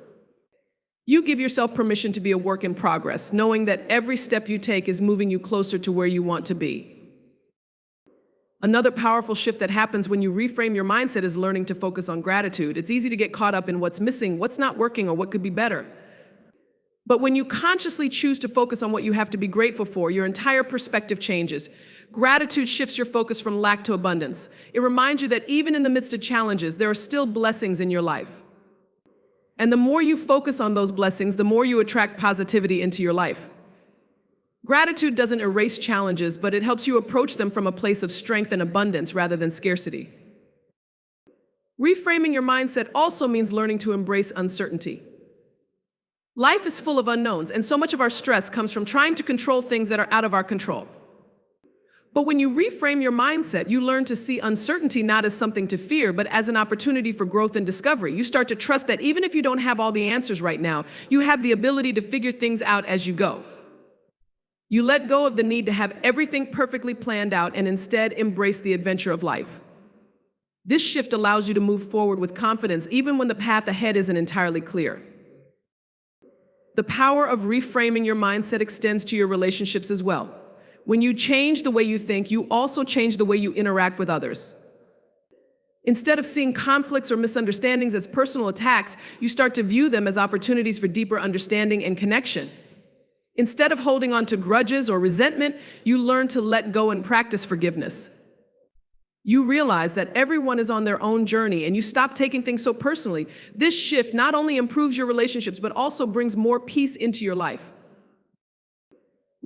You give yourself permission to be a work in progress, knowing that every step you take is moving you closer to where you want to be. Another powerful shift that happens when you reframe your mindset is learning to focus on gratitude. It's easy to get caught up in what's missing, what's not working, or what could be better. But when you consciously choose to focus on what you have to be grateful for, your entire perspective changes. Gratitude shifts your focus from lack to abundance. It reminds you that even in the midst of challenges, there are still blessings in your life. And the more you focus on those blessings, the more you attract positivity into your life. Gratitude doesn't erase challenges, but it helps you approach them from a place of strength and abundance rather than scarcity. Reframing your mindset also means learning to embrace uncertainty. Life is full of unknowns, and so much of our stress comes from trying to control things that are out of our control. But when you reframe your mindset, you learn to see uncertainty not as something to fear, but as an opportunity for growth and discovery. You start to trust that even if you don't have all the answers right now, you have the ability to figure things out as you go. You let go of the need to have everything perfectly planned out and instead embrace the adventure of life. This shift allows you to move forward with confidence even when the path ahead isn't entirely clear. The power of reframing your mindset extends to your relationships as well. When you change the way you think, you also change the way you interact with others. Instead of seeing conflicts or misunderstandings as personal attacks, you start to view them as opportunities for deeper understanding and connection. Instead of holding on to grudges or resentment, you learn to let go and practice forgiveness. You realize that everyone is on their own journey and you stop taking things so personally. This shift not only improves your relationships, but also brings more peace into your life.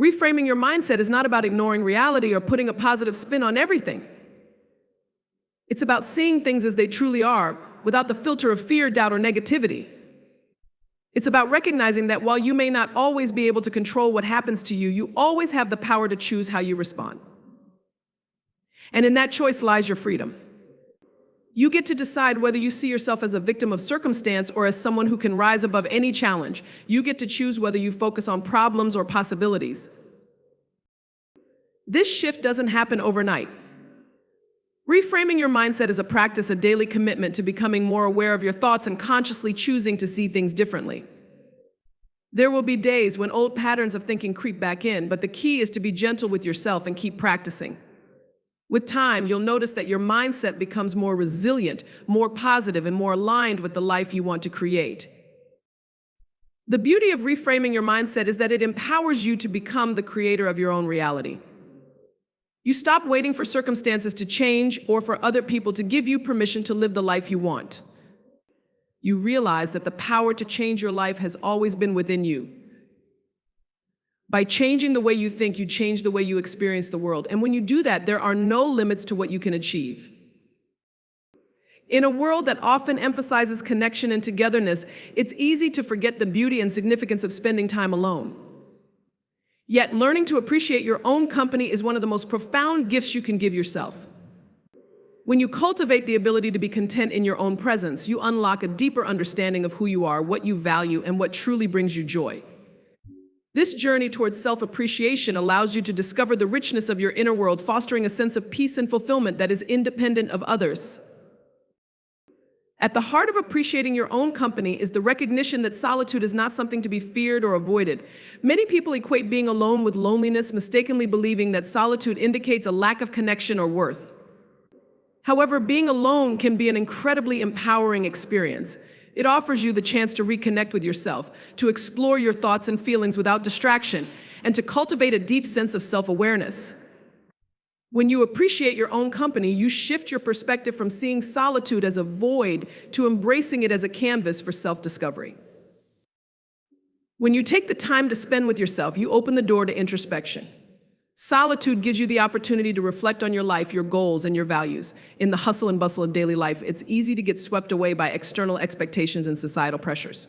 Reframing your mindset is not about ignoring reality or putting a positive spin on everything. It's about seeing things as they truly are, without the filter of fear, doubt, or negativity. It's about recognizing that while you may not always be able to control what happens to you, you always have the power to choose how you respond. And in that choice lies your freedom. You get to decide whether you see yourself as a victim of circumstance or as someone who can rise above any challenge. You get to choose whether you focus on problems or possibilities. This shift doesn't happen overnight. Reframing your mindset is a practice, a daily commitment to becoming more aware of your thoughts and consciously choosing to see things differently. There will be days when old patterns of thinking creep back in, but the key is to be gentle with yourself and keep practicing. With time, you'll notice that your mindset becomes more resilient, more positive, and more aligned with the life you want to create. The beauty of reframing your mindset is that it empowers you to become the creator of your own reality. You stop waiting for circumstances to change or for other people to give you permission to live the life you want. You realize that the power to change your life has always been within you. By changing the way you think, you change the way you experience the world. And when you do that, there are no limits to what you can achieve. In a world that often emphasizes connection and togetherness, it's easy to forget the beauty and significance of spending time alone. Yet, learning to appreciate your own company is one of the most profound gifts you can give yourself. When you cultivate the ability to be content in your own presence, you unlock a deeper understanding of who you are, what you value, and what truly brings you joy. This journey towards self-appreciation allows you to discover the richness of your inner world, fostering a sense of peace and fulfillment that is independent of others. At the heart of appreciating your own company is the recognition that solitude is not something to be feared or avoided. Many people equate being alone with loneliness, mistakenly believing that solitude indicates a lack of connection or worth. However, being alone can be an incredibly empowering experience. It offers you the chance to reconnect with yourself, to explore your thoughts and feelings without distraction, and to cultivate a deep sense of self-awareness. When you appreciate your own company, you shift your perspective from seeing solitude as a void to embracing it as a canvas for self-discovery. When you take the time to spend with yourself, you open the door to introspection. Solitude gives you the opportunity to reflect on your life, your goals, and your values. In the hustle and bustle of daily life, it's easy to get swept away by external expectations and societal pressures.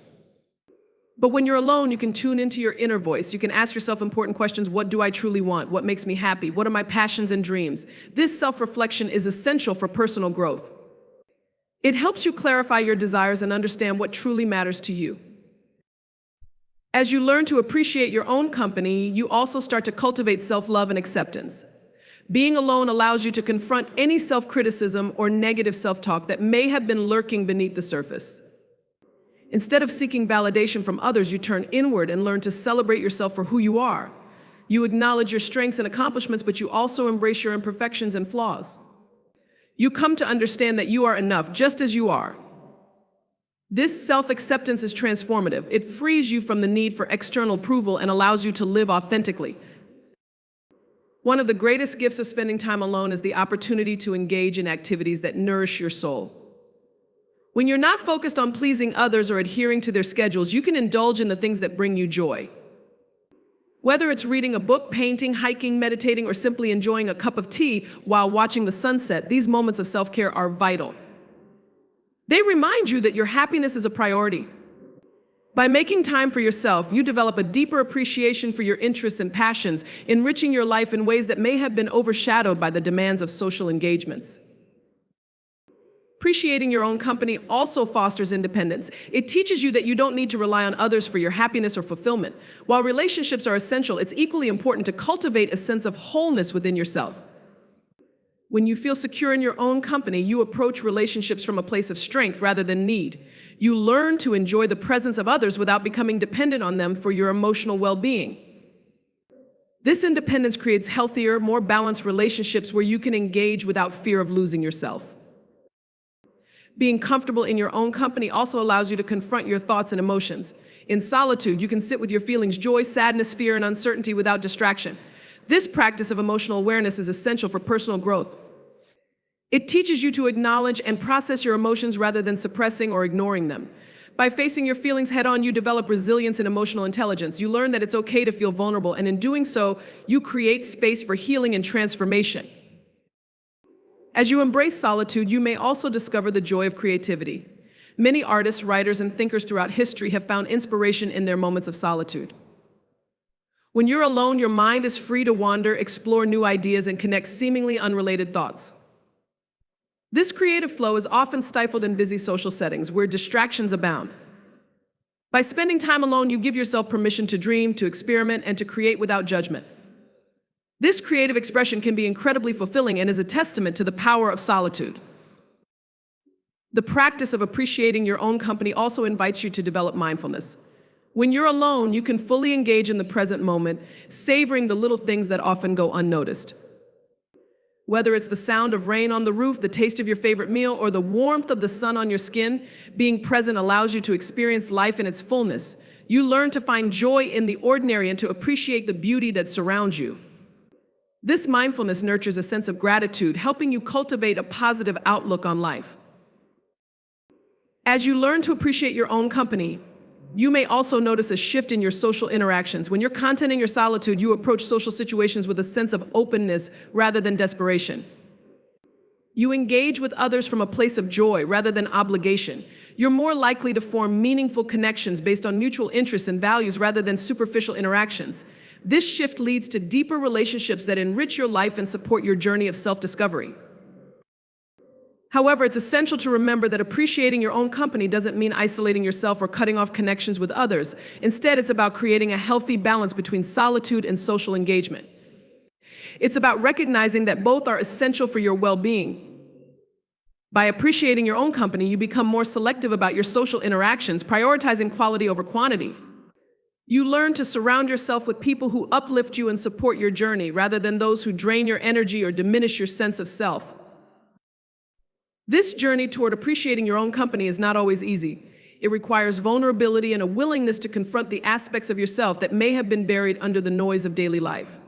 But when you're alone, you can tune into your inner voice. You can ask yourself important questions. What do I truly want? What makes me happy? What are my passions and dreams? This self-reflection is essential for personal growth. It helps you clarify your desires and understand what truly matters to you. As you learn to appreciate your own company, you also start to cultivate self-love and acceptance. Being alone allows you to confront any self-criticism or negative self-talk that may have been lurking beneath the surface. Instead of seeking validation from others, you turn inward and learn to celebrate yourself for who you are. You acknowledge your strengths and accomplishments, but you also embrace your imperfections and flaws. You come to understand that you are enough just as you are. This self-acceptance is transformative. It frees you from the need for external approval and allows you to live authentically. One of the greatest gifts of spending time alone is the opportunity to engage in activities that nourish your soul. When you're not focused on pleasing others or adhering to their schedules, you can indulge in the things that bring you joy. Whether it's reading a book, painting, hiking, meditating, or simply enjoying a cup of tea while watching the sunset, these moments of self-care are vital. They remind you that your happiness is a priority. By making time for yourself, you develop a deeper appreciation for your interests and passions, enriching your life in ways that may have been overshadowed by the demands of social engagements. Appreciating your own company also fosters independence. It teaches you that you don't need to rely on others for your happiness or fulfillment. While relationships are essential, it's equally important to cultivate a sense of wholeness within yourself. When you feel secure in your own company, you approach relationships from a place of strength rather than need. You learn to enjoy the presence of others without becoming dependent on them for your emotional well-being. This independence creates healthier, more balanced relationships where you can engage without fear of losing yourself. Being comfortable in your own company also allows you to confront your thoughts and emotions. In solitude, you can sit with your feelings, joy, sadness, fear, and uncertainty without distraction. This practice of emotional awareness is essential for personal growth. It teaches you to acknowledge and process your emotions rather than suppressing or ignoring them. By facing your feelings head-on, you develop resilience and emotional intelligence. You learn that it's okay to feel vulnerable, and in doing so, you create space for healing and transformation. As you embrace solitude, you may also discover the joy of creativity. Many artists, writers, and thinkers throughout history have found inspiration in their moments of solitude. When you're alone, your mind is free to wander, explore new ideas, and connect seemingly unrelated thoughts. This creative flow is often stifled in busy social settings where distractions abound. By spending time alone, you give yourself permission to dream, to experiment, and to create without judgment. This creative expression can be incredibly fulfilling and is a testament to the power of solitude. The practice of appreciating your own company also invites you to develop mindfulness. When you're alone, you can fully engage in the present moment, savoring the little things that often go unnoticed. Whether it's the sound of rain on the roof, the taste of your favorite meal, or the warmth of the sun on your skin, being present allows you to experience life in its fullness. You learn to find joy in the ordinary and to appreciate the beauty that surrounds you. This mindfulness nurtures a sense of gratitude, helping you cultivate a positive outlook on life. As you learn to appreciate your own company, you may also notice a shift in your social interactions. When you're content in your solitude, you approach social situations with a sense of openness rather than desperation. You engage with others from a place of joy rather than obligation. You're more likely to form meaningful connections based on mutual interests and values rather than superficial interactions. This shift leads to deeper relationships that enrich your life and support your journey of self-discovery. However, it's essential to remember that appreciating your own company doesn't mean isolating yourself or cutting off connections with others. Instead, it's about creating a healthy balance between solitude and social engagement. It's about recognizing that both are essential for your well-being. By appreciating your own company, you become more selective about your social interactions, prioritizing quality over quantity. You learn to surround yourself with people who uplift you and support your journey, rather than those who drain your energy or diminish your sense of self. This journey toward appreciating your own company is not always easy. It requires vulnerability and a willingness to confront the aspects of yourself that may have been buried under the noise of daily life.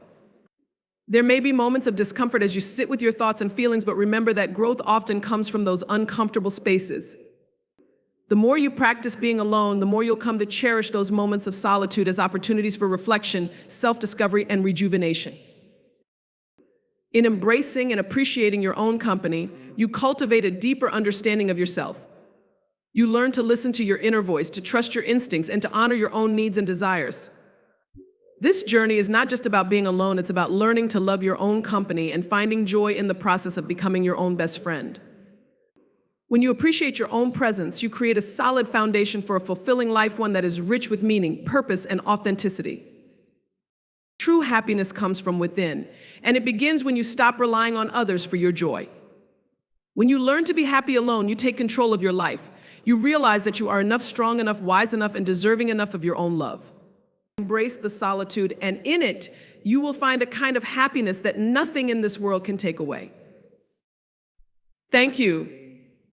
There may be moments of discomfort as you sit with your thoughts and feelings, but remember that growth often comes from those uncomfortable spaces. The more you practice being alone, the more you'll come to cherish those moments of solitude as opportunities for reflection, self-discovery, and rejuvenation. In embracing and appreciating your own company, you cultivate a deeper understanding of yourself. You learn to listen to your inner voice, to trust your instincts, and to honor your own needs and desires. This journey is not just about being alone, it's about learning to love your own company and finding joy in the process of becoming your own best friend. When you appreciate your own presence, you create a solid foundation for a fulfilling life, one that is rich with meaning, purpose, and authenticity. True happiness comes from within, and it begins when you stop relying on others for your joy. When you learn to be happy alone, you take control of your life. You realize that you are enough, strong enough, wise enough, and deserving enough of your own love. Embrace the solitude, and in it, you will find a kind of happiness that nothing in this world can take away. Thank you